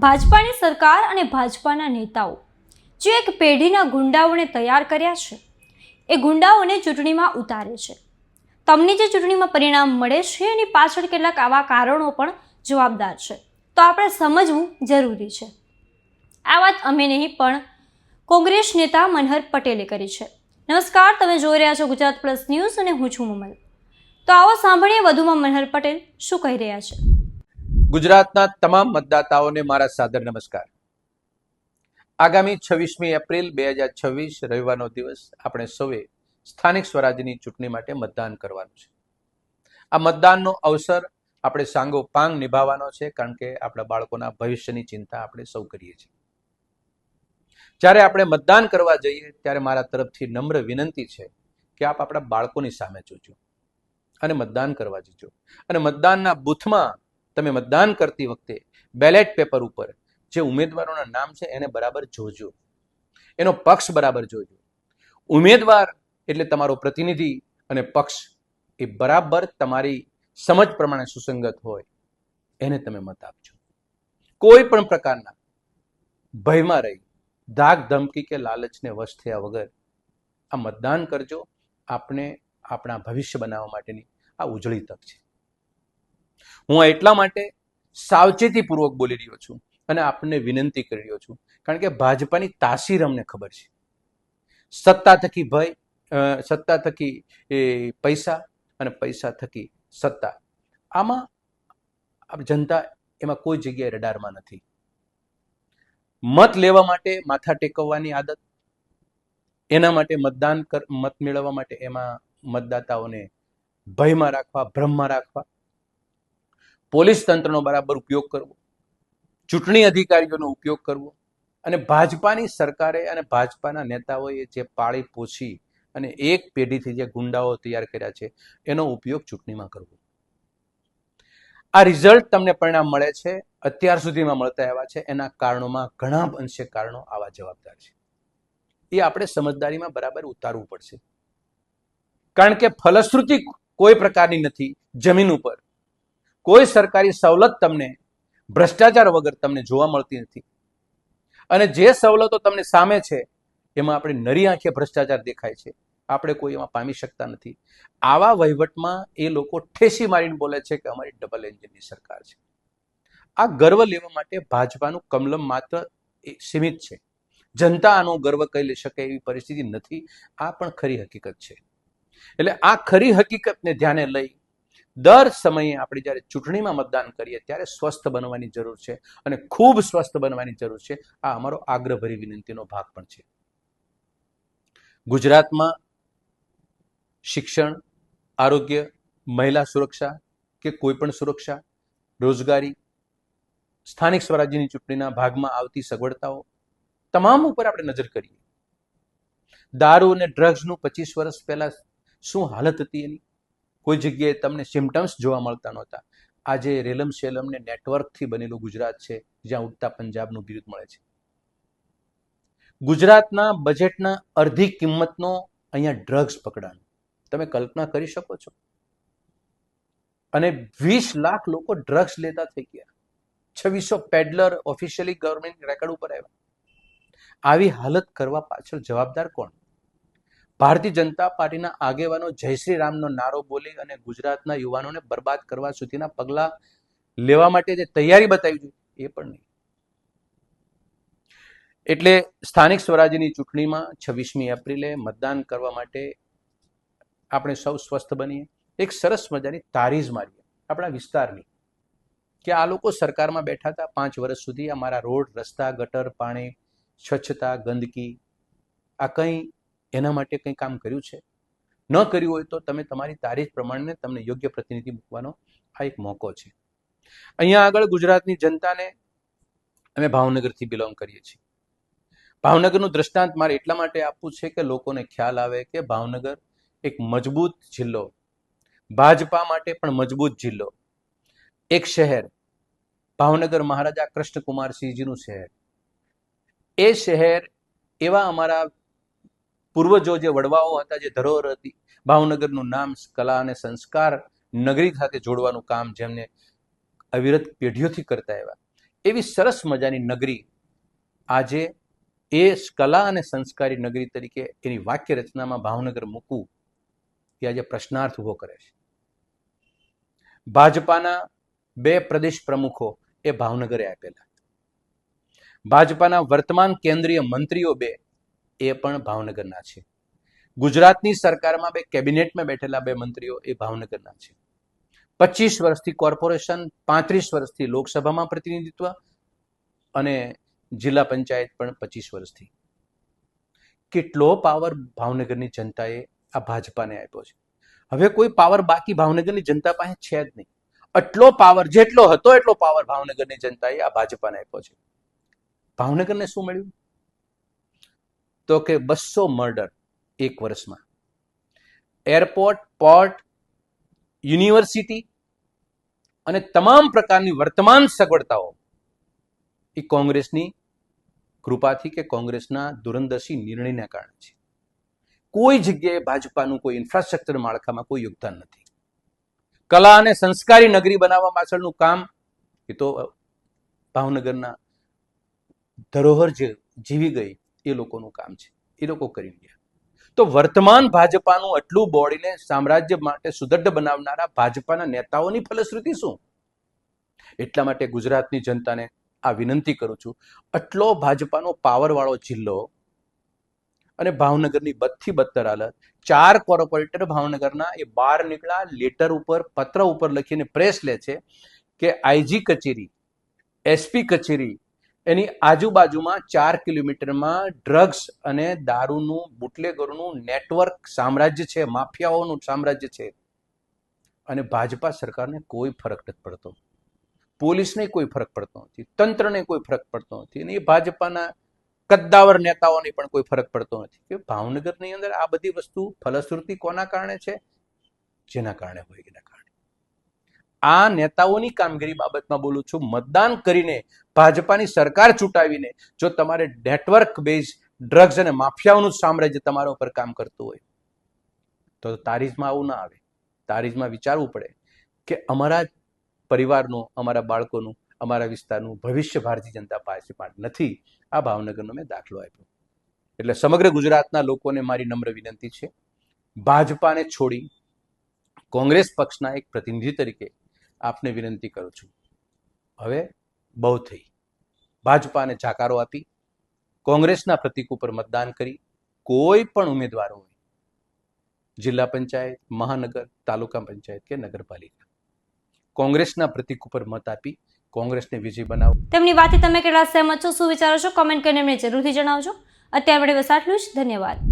ભાજપાની સરકાર અને ભાજપાના નેતાઓ જે એક પેઢીના ગુંડાઓને તૈયાર કર્યા છે એ ગુંડાઓને ચૂંટણીમાં ઉતારે છે. તમને જે ચૂંટણીમાં પરિણામ મળે છે એની પાછળ કેટલાક આવા કારણો પણ જવાબદાર છે, તો આપણે સમજવું જરૂરી છે. આ વાત અમે નહીં પણ કોંગ્રેસ નેતા મનહર પટેલે કરી છે. નમસ્કાર, તમે જોઈ રહ્યા છો ગુજરાત પ્લસ ન્યૂઝ અને હું છું મમલ. તો આવો સાંભળીએ વધુમાં મનહર પટેલ શું કહી રહ્યા છે. ગુજરાતના તમામ મતદાતાઓને મારા સાદર નમસ્કાર. આગામી 26મી એપ્રિલ 2026 રવિવારનો દિવસ આપણે સૌએ સ્થાનિક સ્વરાજ્યની ચૂંટણી માટે મતદાન કરવાનું છે. આ મતદાનનો અવસર આપણે સાંગોપાંગ નિભાવવાનો છે, કારણ કે આપણા બાળકોના ભવિષ્યની ચિંતા આપણે સૌ કરીએ છીએ. જ્યારે આપણે મતદાન કરવા જઈએ ત્યારે મારા તરફથી નમ્ર વિનંતી છે કે આપ આપણા બાળકોની સામે જોજો અને મતદાન કરવા જજો. અને મતદાનના બૂથમાં તમે મતદાન કરતી વખતે બેલેટ પેપર ઉપર જે ઉમેદવારોના નામ છે એને બરાબર જોજો, એનો પક્ષ બરાબર જોજો. ઉમેદવાર એટલે તમારો પ્રતિનિધિ અને પક્ષ એ બરાબર તમારી સમજ પ્રમાણે સુસંગત હોય એને તમે મત આપજો. કોઈ પણ પ્રકારના ભયમાં રહી ધાક ધમકી કે લાલચને વશ થયા વગર આ મતદાન કરજો. આપણે આપણા ભવિષ્ય બનાવવા માટેની આ ઉજળી તક છે. હું એટલા માટે સાવચેતીપૂર્વક બોલી રહ્યો છું અને આપને વિનંતી કરી રહ્યો છું, કારણ કે ભાજપાની તાસીર અમને ખબર છે. સત્તા થકી ભય, સત્તા થકી પૈસા અને પૈસા થકી સત્તા, આમાં જનતા એમાં કોઈ જગ્યાએ રડારમાં નથી. મત લેવા માટે માથા ટેકવવાની આદત, એના માટે મત મેળવવા માટે એમાં મતદાતાઓને ભયમાં રાખવા, ભ્રમમાં રાખવા, પોલીસ તંત્રનો બરાબર ઉપયોગ કરવો, ચૂંટણી અધિકારીઓનો ઉપયોગ કરવો અને ભાજપાની સરકારે અને ભાજપાના નેતાઓએ જે પાળી પોછી અને એક પેઢીથી જે ગુંડાઓ તૈયાર કર્યા છે એનો ઉપયોગ ચૂંટણીમાં કરવો. આ રિઝલ્ટ તમને પરિણામ મળે છે, અત્યાર સુધીમાં મળતા આવ્યા છે, એના કારણોમાં ઘણા અંશે કારણો આવા જવાબદાર છે. એ આપણે સમજદારીમાં બરાબર ઉતારવું પડશે, કારણ કે ફલશ્રુતિ કોઈ પ્રકારની નથી. જમીન ઉપર કોઈ સરકારી સવલત તમને ભ્રષ્ટાચાર વગર તમને જોવા મળતી નથી, અને જે સવલતો તમને સામે છે એમાં આપણે નરી આંખે ભ્રષ્ટાચાર દેખાય છે. આપણે કોઈ એમાં પામી શકતા નથી. આવા વહીવટમાં એ લોકો ઠેસી મારીને બોલે છે કે અમારી ડબલ એન્જિનની સરકાર છે. આ ગર્વ લેવા માટે ભાજપાનું કમલમ માત્ર સીમિત છે. જનતા આનો ગર્વ કરી શકે એવી પરિસ્થિતિ નથી. આ પણ ખરી હકીકત છે. એટલે આ ખરી હકીકતને ધ્યાને લઈ દર સમયે આપણે જ્યારે ચૂંટણીમાં મતદાન કરીએ ત્યારે સ્વસ્થ બનવાની જરૂર છે, અને ખૂબ સ્વસ્થ બનવાની જરૂર છે. આ અમારો આગ્રહભરી વિનંતીનો ભાગ પણ છે. ગુજરાતમાં શિક્ષણ, આરોગ્ય, મહિલા સુરક્ષા કે કોઈ પણ સુરક્ષા, રોજગારી, સ્થાનિક સ્વરાજ્યની ચૂંટણીના ભાગમાં આવતી સગવડતાઓ, તમામ ઉપર આપણે નજર કરીએ. દારૂ અને ડ્રગ્સનું 25 વર્ષ પહેલા શું હાલત હતી એની, કોઈ જગ્યાએ તમને સિમ્ટમ્સ જોવા મળતા નહોતા. આજે રેલમ શેલમ ને નેટવર્કથી બનેલું ગુજરાત છે, જ્યાં ઉડતા પંજાબનું બિરુદ મળે છે. ગુજરાતના બજેટના અડધી કિંમતનો અહીંયા ડ્રગ્સ પકડાનો તમે કલ્પના કરી શકો છો? અને 20 લાખ લોકો ડ્રગ્સ લેતા થઈ ગયા. 2600 પેડલર ઓફિશિયલી ગવર્મેન્ટ રેકોર્ડ ઉપર આવ્યા. આવી હાલત કરવા પાછળ જવાબદાર કોણ? ભારતીય જનતા પાર્ટીના આગેવાનો જય શ્રી રામનો નારો બોલી અને ગુજરાતના યુવાનોને બરબાદ કરવા સુધીના પગલા લેવા માટે જે તૈયારી બતાવી એ પણ નહીં. એટલે સ્થાનિક સ્વરાજ્યની ચૂંટણીમાં 26મી એપ્રિલે મતદાન કરવા માટે આપણે સૌ સ્વસ્થ બનીએ. એક સરસ મજાની તારીજ મારીએ આપણા વિસ્તારની, કે આ લોકો સરકારમાં બેઠા હતા 5 વર્ષ સુધી, અમારા રોડ, રસ્તા, ગટર, પાણી, સ્વચ્છતા, ગંદકી, આ કંઈ એના માટે કંઈ કામ કર્યું છે? ન કર્યું હોય તો તમે તમારી તારીખ પ્રમાણે તમને યોગ્ય પ્રતિનિધિ મૂકવાનો આ એક મોકો છે. અહીંયા આગળ ગુજરાતની જનતાને, અમે ભાવનગરથી બિલોંગ કરીએ છીએ. ભાવનગરનું દ્રષ્ટાંત મારે એટલા માટે આપવું છે કે લોકોને ખ્યાલ આવે કે ભાવનગર એક મજબૂત જિલ્લો, ભાજપા માટે પણ મજબૂત જિલ્લો, એક શહેર, ભાવનગર મહારાજા કૃષ્ણકુમારસિંહજીનું શહેર. એ શહેર એવા અમારા પૂર્વજો જે વડવાઓ હતા, જે ધરોહર હતી, ભાવનગરનું નામ કલા અને સંસ્કાર નગરી સાથે જોડવાનું કામ જેમને અવિરત પેઢીઓથી કરતા આવ્યા, એવી સરસ મજાની નગરી આજે એ કલા અને સંસ્કારી નગરી તરીકે એની વાક્ય રચનામાં ભાવનગર મૂકવું એ આજે પ્રશ્નાર્થ ઉભો કરે છે. ભાજપાના 2 પ્રદેશ પ્રમુખો એ ભાવનગરે આપેલા. ભાજપાના વર્તમાન કેન્દ્રીય મંત્રીઓ 2 એ પણ ભાવનગરના છે. ગુજરાતની સરકારમાં 2 કેબિનેટમાં બેઠેલા 2 મંત્રીઓ એ ભાવનગરના છે. 25 વર્ષથી કોર્પોરેશન, 35 વર્ષથી લોકસભામાં પ્રતિનિધિત્વ અને જિલ્લા પંચાયત પણ 25 વર્ષથી. કેટલો પાવર ભાવનગરની જનતાએ આ ભાજપાને આપ્યો છે. હવે કોઈ પાવર બાકી ભાવનગરની જનતા પાસે છે જ નહીં. આટલો પાવર જેટલો હતો એટલો પાવર ભાવનગરની જનતાએ આ ભાજપાને આપ્યો છે. ભાવનગરને શું મળ્યું? તો કે 200 મર્ડર 1 વર્ષમાં. એરપોર્ટ, પોર્ટ, યુનિવર્સિટી અને તમામ પ્રકારની વર્તમાન સગવડતાઓ એ કોંગ્રેસની કૃપાથી કે કોંગ્રેસના દૂરંદેશી નિર્ણયના કારણે છે. કોઈ જગ્યાએ ભાજપાનું કોઈ ઇન્ફ્રાસ્ટ્રક્ચર માળખામાં કોઈ યોગદાન નથી. કલા અને સંસ્કારી નગરી બનાવવા પાછળનું કામ એ તો ભાવનગરના ધરોહર જે જીવી ગઈ એ લોકોનું કામ છે. એ લોકો કરી ગયા. તો વર્તમાન ભાજપાનું આટલું બોડીને સામ્રાજ્ય માટે સુદૃઢ બનાવનારા ભાજપાના નેતાઓની ફલશ્રુતિ શું? એટલા માટે ગુજરાતની જનતાને આ વિનંતી કરું છું, આટલો ભાજપાનો પાવરવાળો જિલ્લો અને ભાવનગરની બદથી બદતર હાલત. 4 કોર્પોરેટર ભાવનગરના એ બહાર નીકળ્યા, લેટર ઉપર, પત્ર ઉપર લખીને પ્રેસ લે છે કે આઈજી કચેરી, એસપી કચેરી એની આજુબાજુમાં 4 કિલોમીટરમાં ડ્રગ્સ અને દારૂનું, બુટલેગરોનું નેટવર્ક સામ્રાજ્ય છે, માફિયાઓનું સામ્રાજ્ય છે. અને ભાજપા સરકારને કોઈ ફરક નથી પડતો. પોલીસને કોઈ ફરક પડતો નથી, તંત્રને કોઈ ફરક પડતો નથી, અને એ ભાજપાના કદ્દાવર નેતાઓને પણ કોઈ ફરક પડતો નથી કે ભાવનગરની અંદર આ બધી વસ્તુ ફલશ્રુતિ કોના કારણે છે? જેના કારણે હોય એના કારણે. આ નેતાઓની કામગીરી બાબતમાં બોલું છું. મતદાન કરીને ભાજપાની સરકાર ચૂંટાવીને જો તમારે નેટવર્ક બેઝ ડ્રગ્સ અને માફિયાઓનું સામ્રાજ્ય તમારા ઉપર કામ કરતું હોય તો તારીજમાં આવું ના આવે. તારીજમાં વિચારવું પડે કે અમારા પરિવારનું, અમારા બાળકોનું, અમારા વિસ્તારનું ભવિષ્ય ભારતીય જનતા પાર્ટી નથી. આ ભાવનગરનો મેં દાખલો આપ્યો. એટલે સમગ્ર ગુજરાતના લોકોને મારી નમ્ર વિનંતી છે, ભાજપાને છોડી કોંગ્રેસ પક્ષના એક પ્રતિનિધિ તરીકે આપને વિનંતી કરું છું, હવે બહુ થઈ. ભાજપાને જાકારો આપી કોંગ્રેસના પ્રતીક ઉપર મતદાન કરી કોઈ પણ ઉમેદવાર હોય, જિલ્લા પંચાયત, મહાનગર, તાલુકા પંચાયત કે નગરપાલિકા, કોંગ્રેસના પ્રતીક ઉપર મત આપી કોંગ્રેસને વિજય બનાવો. તેમની વાતથી તમે કેટલા સહેમત છો, શું વિચારો છો? કોમેન્ટ કરીને અમને જરૂરથી જણાવજો. અત્યાર માટે બસ આટલું જ. ધન્યવાદ.